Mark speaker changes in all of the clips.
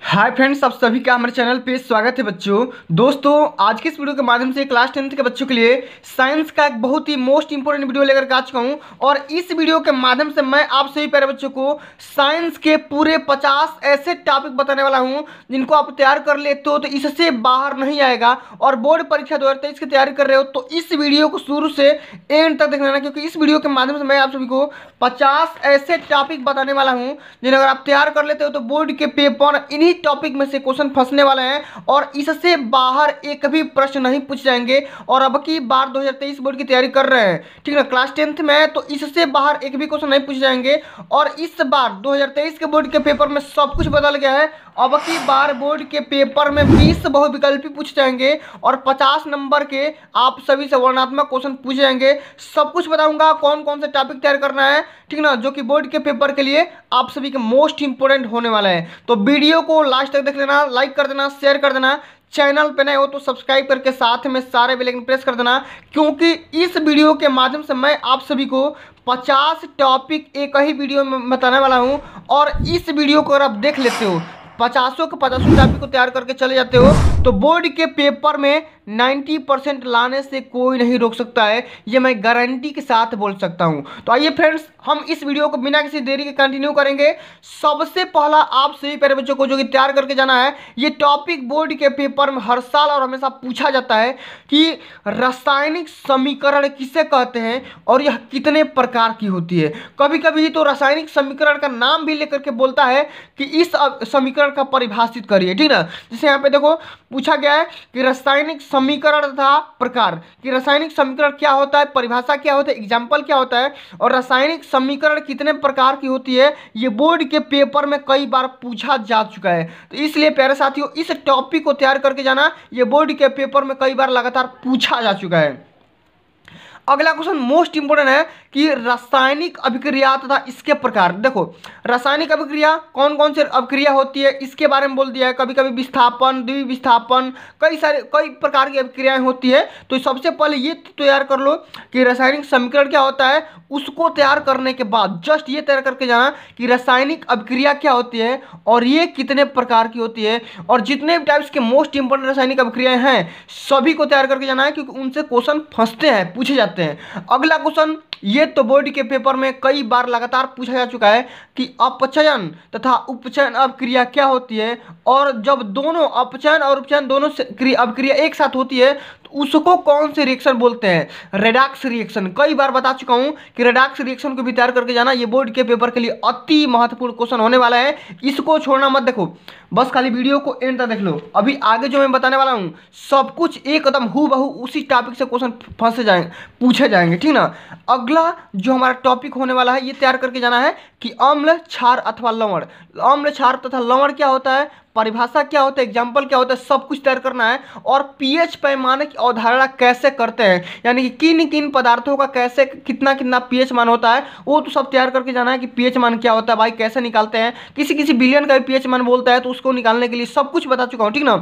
Speaker 1: Hi friends, आप सभी का हमारे चैनल पे स्वागत है। दोस्तों आज के इस वीडियो के माध्यम से क्लास 10th के बच्चों के लिए साइंस का एक बहुत ही मोस्ट इंपोर्टेंट वीडियो लेकर के आ चुका हूं। और इस वीडियो के माध्यम से मैं आप सभी प्यारे बच्चों को साइंस के पूरे 50 ऐसे टॉपिक बताने वाला हूं जिनको आप तैयार कर लेते हो तो इससे बाहर नहीं आएगा। और बोर्ड परीक्षा 2023 की तैयारी कर रहे हो तो इस वीडियो को शुरू से एंड तक देख लेना, क्योंकि इस वीडियो के माध्यम से मैं आप सभी को 50 ऐसे टॉपिक बताने वाला हूं जिन्हें अगर आप तैयार कर लेते हो तो बोर्ड के पेपर इन्हीं टॉपिक में से क्वेश्चन फंसने वाले हैं और इससे बाहर एक भी प्रश्न नहीं पूछ जाएंगे। और अब की बार 2023 बोर्ड की तैयारी कर रहे हैं, ठीक है ना, क्लास 10th में, तो इससे बाहर एक भी क्वेश्चन नहीं पूछ जाएंगे। और इस बार 2023 के बोर्ड के पेपर में सब कुछ बदल गया है। अब की बार बोर्ड के पेपर में 20 बहुविकल्पी पूछ जाएंगे और 50 नंबर के आप सभी से वर्णनात्मक क्वेश्चन पूछ जाएंगे। सब कुछ बताऊंगा कौन कौन से टॉपिक तैयार करना है, ठीक ना, जो कि बोर्ड के पेपर के लिए आप सभी के मोस्ट इंपोर्टेंट होने वाला है। तो वीडियो को लास्ट तक देख लेना, लाइक कर देना, शेयर कर देना, चैनल पे नए हो तो सब्सक्राइब करके साथ में सारे बेल आइकन प्रेस कर देना, क्योंकि इस वीडियो के माध्यम से मैं आप सभी को 50 टॉपिक एक ही वीडियो में बताने वाला हूं। और इस वीडियो को अगर आप देख लेते हो, 50 के 50 टॉपिक को तैयार करके चले जाते हो तो बोर्ड के पेपर में 90% लाने से कोई नहीं रोक सकता है, ये मैं गारंटी के साथ बोल सकता हूं। तो आइए फ्रेंड्स, हम इस वीडियो को बिना किसी देरी के कंटिन्यू करेंगे। सबसे पहला आप सभी प्यारे बच्चों को जो कि तैयार करके जाना है, ये टॉपिक बोर्ड के पेपर में हर साल और हमेशा पूछा जाता है कि रासायनिक समीकरण किसे कहते हैं और यह कितने प्रकार की होती है। कभी कभी तो रासायनिक समीकरण का नाम भी लेकर के बोलता है कि इस समीकरण का परिभाषित करिए, ठीक ना। जैसे यहाँ पे देखो पूछा गया है कि रासायनिक समीकरण तथा प्रकार, कि रासायनिक समीकरण क्या होता है, परिभाषा क्या होता है, एग्जाम्पल क्या होता है, और रासायनिक समीकरण कितने प्रकार की होती है, ये बोर्ड के पेपर में कई बार पूछा जा चुका है। तो इसलिए प्यारे साथियों, इस टॉपिक को तैयार करके जाना, ये बोर्ड के पेपर में कई बार लगातार पूछा जा चुका है। अगला क्वेश्चन मोस्ट इंपोर्टेंट है कि रासायनिक अभिक्रिया तथा इसके प्रकार। देखो रासायनिक अभिक्रिया कौन कौन सी अभिक्रिया होती है इसके बारे में बोल दिया है। कभी कभी विस्थापन, द्विविस्थापन, कई प्रकार की अभिक्रियाएं होती है। तो सबसे पहले ये तैयार कर लो कि रासायनिक समीकरण क्या होता है। उसको तैयार करने के बाद जस्ट ये तैयार करके जाना कि रासायनिक अभिक्रिया क्या होती है और ये कितने प्रकार की होती है। और जितने भी टाइप्स के मोस्ट इंपोर्टेंट रासायनिक अभिक्रियाएं हैं सभी को तैयार करके जाना है, क्योंकि उनसे क्वेश्चन फंसते हैं, पूछे जाते हैं। अगला क्वेश्चन, ये तो बोर्ड के पेपर में कई बार लगातार पूछा जा चुका है कि अपचयन तथा उपचयन अभिक्रिया क्या होती है। और जब दोनों अपचयन और उपचयन दोनों अभिक्रिया एक साथ होती है तो उसको कौन से रिएक्शन बोलते हैं, रेडॉक्स रिएक्शन। कई बार बता चुका हूं कि रेडॉक्स रिएक्शन को भी तैयार करके जाना, ये बोर्ड के पेपर के लिए अति महत्वपूर्ण क्वेश्चन होने वाला है। इसको छोड़ना मत, देखो बस खाली वीडियो को एंड तक देख लो। अभी आगे जो मैं बताने वाला हूं सब कुछ एकदम हूबहू उसी टॉपिक से क्वेश्चन फंसे जाएंगे, पूछे जाएंगे, ठीक ना। अगला जो हमारा टॉपिक होने वाला है ये तैयार करके जाना है कि अम्ल, क्षार अथवा लवण, अम्ल, क्षार तथा लवण क्या होता है, परिभाषा क्या होता है, एग्जाम्पल क्या होता है, सब कुछ तैयार करना है। और पीएच पैमाने की अवधारणा कैसे करते हैं, यानी कि किन किन पदार्थों का कैसे कितना कितना पीएच मान होता है, वो तो सब तैयार करके जाना है कि पीएच मान क्या होता है भाई, कैसे निकालते हैं। किसी किसी बिलियन का भी पीएच मान बोलता है तो उसको निकालने के लिए सब कुछ बता चुका हूँ, ठीक ना।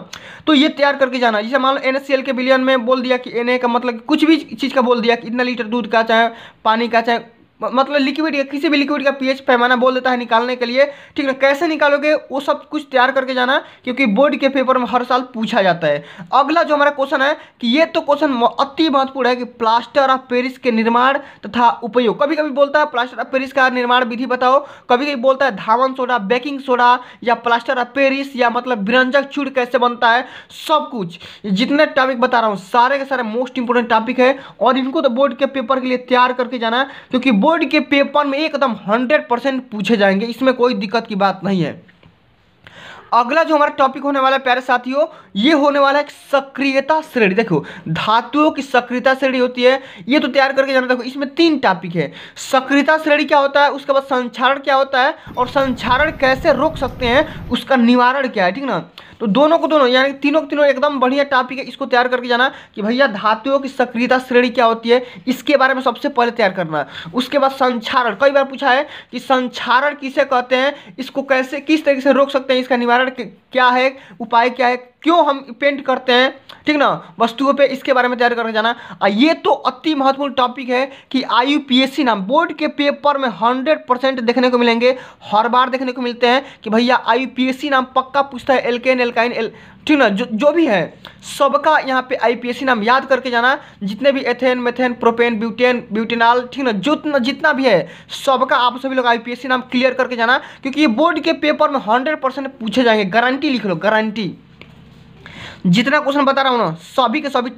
Speaker 1: तो ये तैयार करके जाना। जैसे मान लो NaCl के बिलियन में बोल दिया कि Na का मतलब कुछ भी चीज़ का बोल दिया कि इतना लीटर दूध का, चाहे पानी का, चाहे मतलब लिक्विड या किसी भी लिक्विड का पीएच पैमाना बोल देता है निकालने के लिए, ठीक है। कैसे निकालोगे वो सब कुछ तैयार करके जाना, क्योंकि बोर्ड के पेपर में हर साल पूछा जाता है। अगला जो हमारा क्वेश्चन है कि ये तो क्वेश्चन अति महत्वपूर्ण है कि प्लास्टर ऑफ पेरिस के निर्माण तथा उपयोग। कभी कभी बोलता है प्लास्टर ऑफ पेरिस का निर्माण विधि बताओ, कभी कभी बोलता है धावन सोडा, बेकिंग सोडा, या प्लास्टर ऑफ पेरिस, या मतलब विरंजक चूड़ कैसे बनता है। सब कुछ जितने टॉपिक बता रहा हूँ सारे के सारे मोस्ट इंपोर्टेंट टॉपिक है और इनको तो बोर्ड के पेपर के लिए तैयार करके जाना है, क्योंकि बोर्ड के पेपर में एकदम 100% पूछे जाएंगे, इसमें कोई दिक्कत की बात नहीं है। अगला जो हमारा टॉपिक होने वाला है प्यारे साथियों, ये होने वाला है सक्रियता श्रेणी। देखो धातुओं की सक्रियता श्रेणी होती है, ये तो तैयार करके जाना। देखो इसमें 3 टॉपिक है। सक्रियता श्रेणी क्या होता है, उसके बाद संक्षारण क्या होता है, और संक्षारण कैसे रोक सकते हैं, उसका निवारण क्या है, ठीक ना। तो दोनों को दोनों यानी तीनों के तीनों एकदम बढ़िया टॉपिक है। इसको तैयार करके जाना कि भैया धातुओं की सक्रियता श्रेणी क्या होती है, इसके बारे में सबसे पहले तैयार करना। उसके बाद संक्षारण, कई बार पूछा है कि संक्षारण किसे कहते हैं, इसको कैसे किस तरीके से रोक सकते हैं, इसका निवारण क्या है, उपाय क्या है, क्यों हम पेंट करते हैं, ठीक ना, वस्तुओं पे, इसके बारे में तैयार करके जाना। ये तो अति महत्वपूर्ण टॉपिक है कि IUPAC नाम बोर्ड के पेपर में 100% देखने को मिलेंगे, हर बार देखने को मिलते हैं कि भैया IUPAC नाम पक्का पूछता है, एल्केन एल्काइन ठीक ना, जो भी है सबका यहाँ पे IUPAC नाम याद करके जाना। जितने भी ethane methane propane butane butanol, ठीक ना, जितना भी है सबका आप सभी लोग IUPAC नाम क्लियर करके जाना, क्योंकि ये बोर्ड के पेपर में 100% पूछे जाएंगे, गारंटी लिख लो, गारंटी। जितना क्वेश्चन बता रहा हूँ ना, सभी के सभी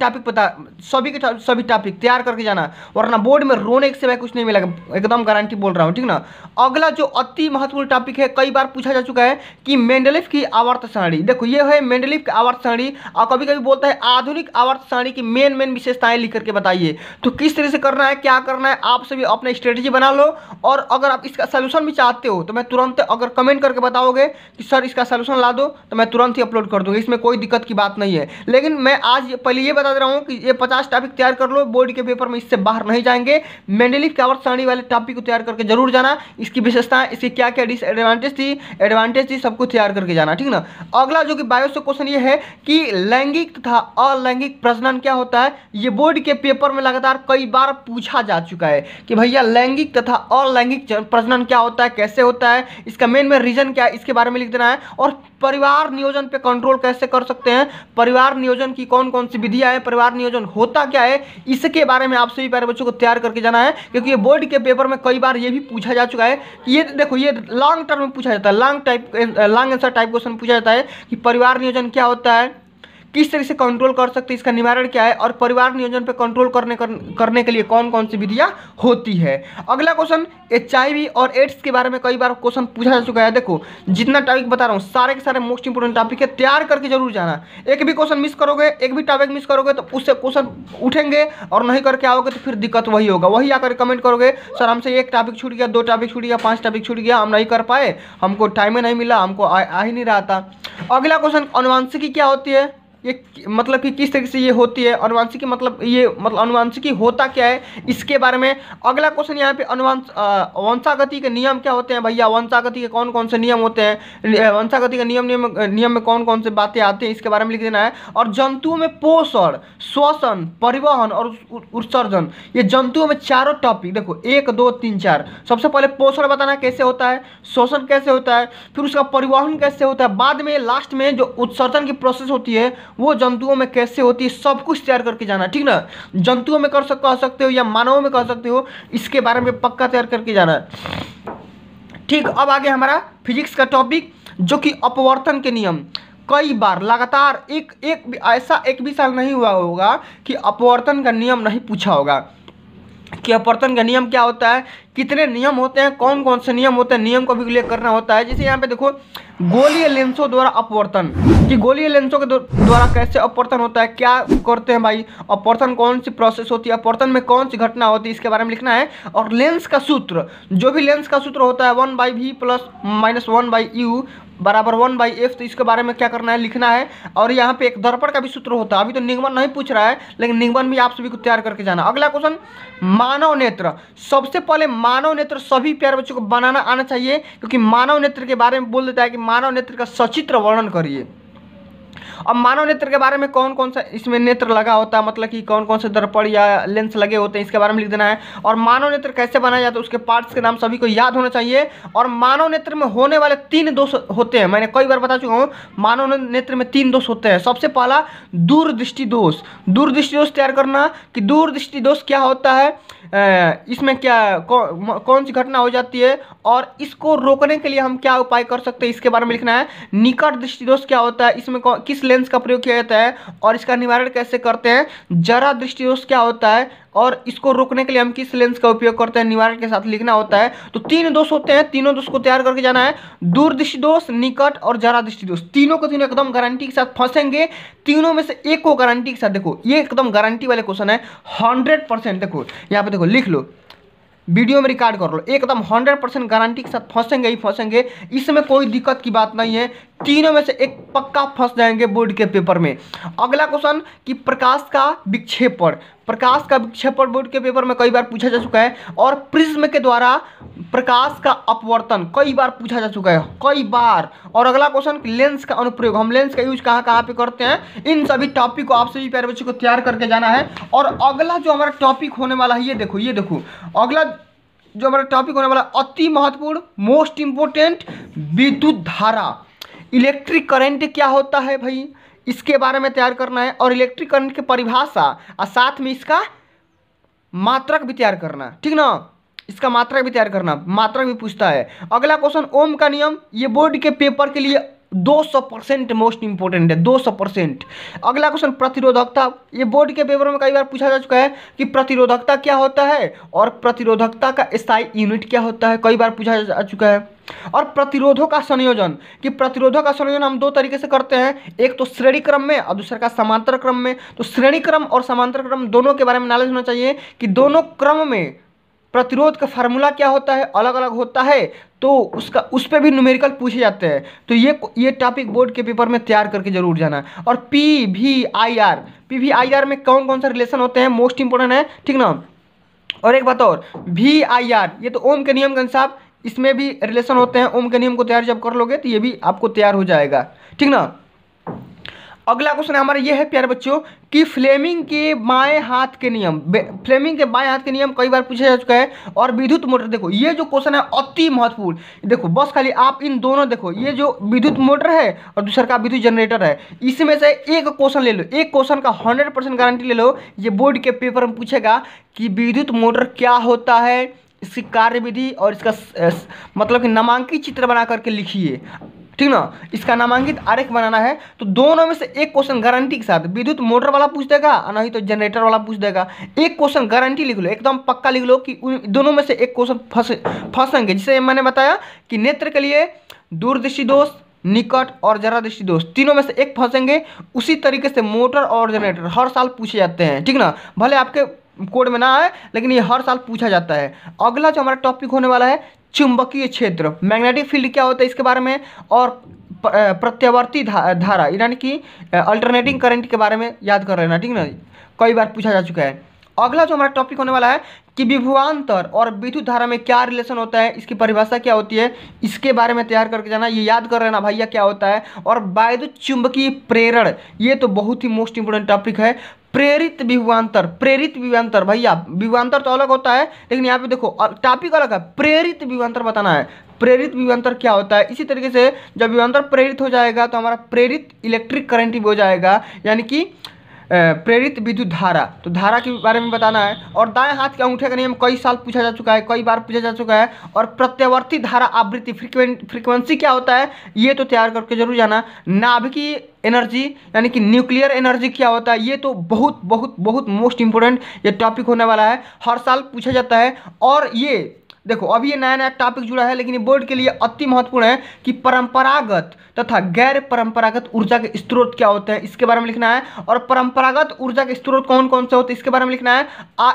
Speaker 1: टॉपिक तैयार करके जाना, वरना बोर्ड में रोने के सिवाय कुछ नहीं मिलेगा, एकदम गारंटी बोल रहा हूँ, ठीक ना। अगला जो अति महत्वपूर्ण टॉपिक है, कई बार पूछा जा चुका है कि मेंडलीव की आवर्त सारणी। देखो ये है मेंडलीव की आवर्त सारणी, और कभी कभी बोलता है आधुनिक आवर्त सारणी की मेन विशेषताएं लिख करके बताइए। तो किस तरह से करना है, क्या करना है, आप सभी अपना स्ट्रेटेजी बना लो, और अगर आप इसका सोल्यूशन भी चाहते हो तो मैं तुरंत, अगर कमेंट करके बताओगे कि सर इसका सोल्यूशन ला दो, तो मैं तुरंत ही अपलोड कर दूंगा, इसमें कोई दिक्कत की बात नहीं है। लेकिन मैं आज पहले ये बता दे रहा हूं कि ये 50 टॉपिक तैयार कर लो, बोर्ड के पेपर में इससे बाहर नहीं जाएंगे। मेंडलीव की आवर्त सारणी वाले टॉपिक को तैयार करके जरूर जाना, इसकी विशेषताएं, इसकी क्या क्या डिसएडवांटेज थी, एडवांटेज थी, सबको तैयार करके जाना, ठीक ना। अगला जो कि बायो से क्वेश्चन ये है कि लैंगिक तथा अलैंगिक प्रजनन क्या होता है। ये बोर्ड के पेपर में लगातार कई बार पूछा जा चुका है कि भैया लैंगिक तथा अलैंगिक प्रजनन क्या होता है, कैसे होता है, इसका मेन रीजन क्या है, इसके बारे में लिख देना है। और परिवार नियोजन पे कंट्रोल कैसे कर सकते हैं, परिवार नियोजन की कौन कौन सी विधियां हैं, परिवार नियोजन होता क्या है, इसके बारे में आप सभी प्यारे बच्चों को तैयार करके जाना है, क्योंकि ये बोर्ड के पेपर में कई बार ये भी पूछा जा चुका है कि ये देखो, ये लॉन्ग टर्म में पूछा जाता है, लॉन्ग आंसर टाइप क्वेश्चन पूछा जाता है कि परिवार नियोजन क्या होता है, किस तरह से कंट्रोल कर सकते हैं, इसका निवारण क्या है, और परिवार नियोजन पे कंट्रोल करने के लिए कौन कौन सी विधियां होती है। अगला क्वेश्चन HIV और एड्स के बारे में कई बार क्वेश्चन पूछा जा चुका है। देखो जितना टॉपिक बता रहा हूँ सारे के सारे मोस्ट इंपोर्टेंट टॉपिक है, तैयार करके जरूर जाना। एक भी क्वेश्चन मिस करोगे, एक भी टॉपिक मिस करोगे तो उससे क्वेश्चन उठेंगे, और नहीं करके आओगे तो फिर दिक्कत वही होगा, वही आकर कमेंट करोगे सर हमसे एक टॉपिक छूट गया, 2 टॉपिक छूट गया, 5 टॉपिक छूट गया, हम नहीं कर पाए, हमको टाइम ही नहीं मिला, हमको आ ही नहीं रहा था। अगला क्वेश्चन अनुवांशिकी क्या होती है, ये मतलब कि किस तरीके से ये होती है, अनुवांशिकी मतलब ये अनुवांशिकी होता क्या है, इसके बारे में। अगला क्वेश्चन यहाँ पे वंशागति के नियम क्या होते हैं, भैया वंशागति के कौन कौन से नियम होते हैं, वंशागति के नियम में कौन कौन से बातें आती हैं, इसके बारे में लिख देना है। और जंतुओं में पोषण, श्वसन, परिवहन और उत्सर्जन, ये जंतुओं में चारों टॉपिक देखो 1 2 3 4। सबसे पहले पोषण बताना कैसे होता है, श्वसन कैसे होता है, फिर उसका परिवहन कैसे होता है, बाद में लास्ट में जो उत्सर्जन की प्रोसेस होती है वो जंतुओं में कैसे होती है, सब कुछ तैयार करके जाना, ठीक ना। जंतुओं में कह सकते हो या मानवों में कह सकते हो, इसके बारे में पक्का तैयार करके जाना है, ठीक। अब आगे हमारा फिजिक्स का टॉपिक जो कि अपवर्तन के नियम। कई बार लगातार एक भी साल नहीं हुआ होगा कि अपवर्तन का नियम नहीं पूछा होगा कि अपवर्तन का नियम क्या होता है, कितने नियम होते हैं, कौन कौन से नियम होते हैं, नियम को भी उल्लेख करना होता है। जैसे यहाँ पे देखो गोलीय लेंसों द्वारा अपवर्तन, कि गोलीय लेंसों के द्वारा कैसे अपवर्तन होता है, क्या करते हैं भाई, अपवर्तन कौन सी प्रोसेस होती है, अपवर्तन में कौन सी घटना होती है, इसके बारे में लिखना है। और लेंस का सूत्र, जो भी लेंस का सूत्र होता है 1/v + -1/u बराबर 1/f, तो इसके बारे में क्या करना है, लिखना है। और यहाँ पे एक दर्पण का भी सूत्र होता है, अभी तो निगमन नहीं पूछ रहा है, लेकिन निगमन भी आप सभी को तैयार करके जाना। अगला क्वेश्चन मानव नेत्र। सबसे पहले मानव नेत्र सभी प्यारे बच्चों को बनाना आना चाहिए, क्योंकि मानव नेत्र के बारे में बोल देता है कि मानव नेत्र का सचित्र वर्णन करिए। अब मानव नेत्र के बारे में कौन कौन सा इसमें नेत्र लगा होता है, मतलब कि कौन कौन से दर्पण या लेंस लगे होते हैं, इसके बारे में लिख देना है। और मानव नेत्र कैसे बनाया जाता है, उसके पार्ट्स के नाम सभी को याद होना चाहिए। और मानव नेत्र में होने वाले 3 दोष होते हैं, मैंने कई बार बता चुका हूँ, मानव नेत्र में 3 दोष होते हैं। सबसे पहला दूरदृष्टि दोष, दूरदृष्टि दोष तैयार करना कि दूरदृष्टि दोष क्या होता है, इसमें क्या कौन सी घटना हो जाती है, और इसको रोकने के लिए हम क्या उपाय कर सकते हैं, इसके बारे में लिखना है। निकट दृष्टि दोष क्या होता है, इसमें किस लेंस का प्रयोग किया जाता है और इसका निवारण कैसे करते हैं। जरा दृष्टि दोष क्या होता है और इसको रोकने के लिए हम किस लेंस का उपयोग करते हैं, निवारण के साथ लिखना होता है। तो 3 दोष होते हैं, तीनों दोष को तैयार करके जाना है। दूरदृष्टि दोष, निकट और जरा दृष्टि दोष, तीनों को तीनों एकदम गारंटी के साथ फंसेंगे। तीनों में से एक को गारंटी के साथ, देखो ये एकदम गारंटी वाले क्वेश्चन है 100%। देखो यहाँ पे देखो, लिख लो, वीडियो में रिकॉर्ड कर लो, एकदम 100% गारंटी के साथ फंसेंगे ही फंसेंगे, इसमें कोई दिक्कत की बात नहीं है। तीनों में से एक पक्का फंस जाएंगे बोर्ड के पेपर में। अगला क्वेश्चन कि प्रकाश का विक्षेपण, प्रकाश का विक्षेपण बोर्ड के पेपर में कई बार पूछा जा चुका है। और प्रिज्म के द्वारा प्रकाश का अपवर्तन कई बार पूछा जा चुका है, कई बार। और अगला क्वेश्चन लेंस का अनुप्रयोग, हम लेंस का यूज कहाँ कहाँ पे करते हैं, इन सभी टॉपिक को आप सभी प्यारे बच्चों को तैयार करके जाना है। और अगला जो हमारा टॉपिक होने वाला है, ये देखो अगला जो हमारा टॉपिक होने वाला अति महत्वपूर्ण मोस्ट इंपोर्टेंट, विद्युत धारा, इलेक्ट्रिक करंट क्या होता है भाई, इसके बारे में तैयार करना है। और इलेक्ट्रिक करंट की परिभाषा और साथ में इसका मात्रक भी तैयार करना, ठीक ना, इसका मात्रक भी तैयार करना, मात्रक भी पूछता है। अगला क्वेश्चन ओम का नियम, ये बोर्ड के पेपर के लिए 200% मोस्ट इंपोर्टेंट है, 200%। अगला क्वेश्चन प्रतिरोधकता, ये बोर्ड के पेपर में कई बार पूछा जा चुका है कि प्रतिरोधकता क्या होता है और प्रतिरोधकता का स्थायी यूनिट क्या होता है, कई बार पूछा जा चुका है। और प्रतिरोधों का संयोजन, कि प्रतिरोधों का संयोजन हम दो तरीके से करते हैं, एक तो श्रेणी क्रम में और दूसरा का समांतर क्रम में। तो श्रेणी क्रम और समांतर क्रम दोनों के बारे में नॉलेज होना चाहिए कि दोनों क्रम में प्रतिरोध का फार्मूला क्या होता है, अलग अलग होता है, तो उसका उस पर भी न्यूमेरिकल पूछे जाते हैं। तो ये टॉपिक बोर्ड के पेपर में तैयार करके जरूर जाना। और PVIR में कौन कौन सा रिलेशन होते हैं, मोस्ट इंपोर्टेंट है, ठीक ना। और एक बात और, VIR ये तो ओम के नियम के अनुसार इसमें भी रिलेशन होते हैं। ओम के नियम को तैयार जब कर लोगे तो ये भी आपको तैयार हो जाएगा, ठीक ना। अगला क्वेश्चन हमारा ये है प्यारे बच्चों कि फ्लेमिंग के बाएं हाथ के नियम, फ्लेमिंग के बाएं हाथ के नियम कई बार पूछा जा चुका है। और विद्युत मोटर, देखो ये जो क्वेश्चन है अति महत्वपूर्ण। देखो बस खाली आप इन दोनों देखो, ये जो विद्युत मोटर है और दूसरा का विद्युत जनरेटर है, इसमें से एक क्वेश्चन ले लो, एक क्वेश्चन का 100% गारंटी ले लो, ये बोर्ड के पेपर में पूछेगा कि विद्युत मोटर क्या होता है, इसकी कार्यविधि और इसका मतलब कि नामांकित चित्र बना करके लिखिए, ठीक ना। इसका नामांकित आरेख बनाना है। तो दोनों में से एक क्वेश्चन गारंटी के साथ, विद्युत मोटर वाला पूछ देगा और नहीं तो जनरेटर वाला पूछ देगा। एक क्वेश्चन गारंटी लिख लो, एकदम पक्का लिख लो कि दोनों में से एक क्वेश्चन फंसेंगे। जिसे मैंने बताया कि नेत्र के लिए दूरदृष्टि दोष, निकट और जरा दृष्टि दोष, तीनों में से एक फंसेंगे। उसी तरीके से मोटर और जनरेटर हर साल पूछे जाते हैं, ठीक ना। भले आपके कोड में ना आए लेकिन ये हर साल पूछा जाता है। अगला जो हमारा टॉपिक होने वाला है चुंबकीय क्षेत्र, मैग्नेटिक फील्ड क्या होता है इसके बारे में, और प्रत्यावर्ती धारा यानी कि अल्टरनेटिंग करंट के बारे में याद कर लेना, ठीक ना, कई बार पूछा जा चुका है। अगला जो हमारा टॉपिक होने वाला है कि विभवांतर और विद्युत धारा में क्या रिलेशन होता है, इसकी परिभाषा क्या होती है, इसके बारे में तैयार करके जाना, ये याद कर लेना भैया क्या होता है। और वैद्युत चुंबकीय प्रेरण, ये तो बहुत ही मोस्ट इंपोर्टेंट टॉपिक है। प्रेरित विभवांतर, प्रेरित विभवांतर, भैया विभवांतर तो अलग होता है लेकिन यहाँ पे देखो टॉपिक अलग है, प्रेरित विभवांतर बताना है, प्रेरित विभवांतर क्या होता है। इसी तरीके से जब विभवांतर प्रेरित हो जाएगा तो हमारा प्रेरित इलेक्ट्रिक करंट भी हो जाएगा, यानी कि प्रेरित विद्युत धारा, तो धारा के बारे में बताना है। और दाएं हाथ के अंगूठे का नियम कई साल पूछा जा चुका है, कई बार पूछा जा चुका है। और प्रत्यावर्ती धारा आवृत्ति फ्रीक्वेंसी क्या होता है, ये तो तैयार करके जरूर जाना। नाभिकीय एनर्जी यानी कि न्यूक्लियर एनर्जी क्या होता है, ये तो बहुत बहुत बहुत मोस्ट इंपोर्टेंट ये टॉपिक होने वाला है, हर साल पूछा जाता है। और ये देखो अभी ये नया नया टॉपिक जुड़ा है लेकिन ये बोर्ड के लिए अति महत्वपूर्ण है कि परंपरागत तथा गैर परंपरागत ऊर्जा के स्रोत क्या होते हैं, इसके बारे में लिखना है। और परंपरागत ऊर्जा के स्रोत कौन कौन से होते हैं इसके बारे में लिखना है,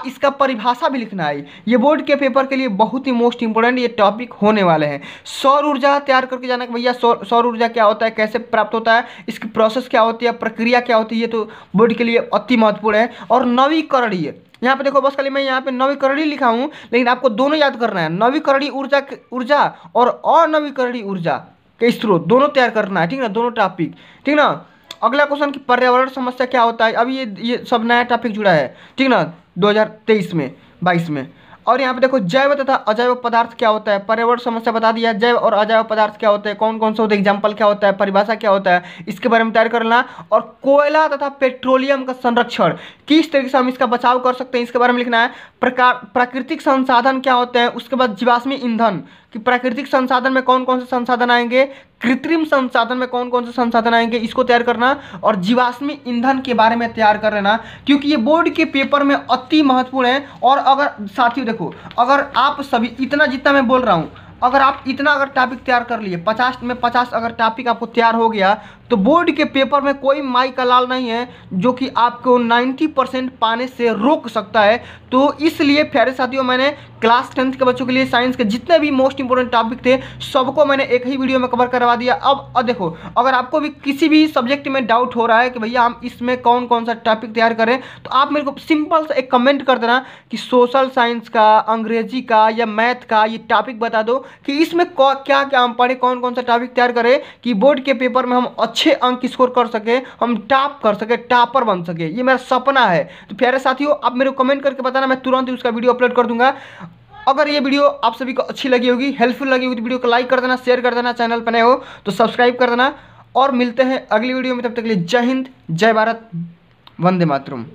Speaker 1: इसका परिभाषा भी लिखना है। ये बोर्ड के पेपर के लिए बहुत ही मोस्ट इंपोर्टेंट ये टॉपिक होने वाले हैं। सौर ऊर्जा तैयार करके जाना कि भैया सौर ऊर्जा क्या होता है, कैसे प्राप्त होता है, इसकी प्रोसेस क्या होती है, प्रक्रिया क्या होती है, ये तो बोर्ड के लिए अति महत्वपूर्ण है। और नवीकरणीय, यहाँ पे देखो बस खाली मैं यहाँ पे नवीकरणीय लिखा हूँ लेकिन आपको दोनों याद करना है, नवीकरणीय ऊर्जा और अनवीकरणीय ऊर्जा के स्रोत दोनों तैयार करना है, ठीक ना, दोनों टॉपिक, ठीक ना। अगला क्वेश्चन कि पर्यावरण समस्या क्या होता है, अभी ये सब नया टॉपिक जुड़ा है, ठीक ना, 2023 में 22 में। और यहाँ पे देखो जैव तथा अजैव पदार्थ क्या होता है, पर्यावरण समस्या बता दिया, जैव और अजैव पदार्थ क्या होते हैं, कौन कौन से होते हैं, एग्जाम्पल क्या होता है, परिभाषा क्या होता है, इसके बारे में तैयार करना। और कोयला तथा पेट्रोलियम का संरक्षण किस तरीके से हम इसका बचाव कर सकते हैं, इसके बारे में लिखना है। प्राकृतिक संसाधन क्या होते हैं, उसके बाद जीवाश्मी ईंधन कि प्राकृतिक संसाधन में कौन कौन से संसाधन आएंगे, कृत्रिम संसाधन में कौन कौन से संसाधन आएंगे, इसको तैयार करना। और जीवाश्मी ईंधन के बारे में तैयार कर लेना क्योंकि ये बोर्ड के पेपर में अति महत्वपूर्ण है। और अगर साथियों देखो, अगर आप सभी इतना जितना मैं बोल रहा हूँ, अगर आप इतना अगर टॉपिक तैयार कर लिए 50 में 50 अगर टॉपिक आपको तैयार हो गया तो बोर्ड के पेपर में कोई माई का लाल नहीं है जो कि आपको 90% पाने से रोक सकता है। तो इसलिए प्यारे साथियों मैंने क्लास 10th के बच्चों के लिए साइंस के जितने भी मोस्ट इंपोर्टेंट टॉपिक थे सबको मैंने एक ही वीडियो में कवर करवा दिया। अब देखो, अगर आपको भी किसी भी सब्जेक्ट में डाउट हो रहा है कि भैया हम इसमें कौन कौन सा टॉपिक तैयार करें, तो आप मेरे को सिंपल सा एक कमेंट कर देना कि सोशल साइंस का, अंग्रेजी का या मैथ का ये टॉपिक बता दो कि इसमें क्या क्या हम पढ़े, कौन कौन सा टॉपिक तैयार करें कि बोर्ड के पेपर में हम अच्छे अंक स्कोर कर सके, हम टॉप कर सके, टॉपर बन सके। ये मेरा सपना है। तो प्यारे साथियों आप मेरे को कमेंट करके बताना, मैं तुरंत ही उसका वीडियो अपलोड कर दूंगा। अगर ये वीडियो आप सभी को अच्छी लगी होगी, हेल्पफुल लगी होगी तो वीडियो को लाइक कर देना, शेयर कर देना, चैनल पर नए हो तो सब्सक्राइब कर देना और मिलते हैं अगली वीडियो में। तब तक के लिए जय हिंद, जय भारत, वंदे मातरम।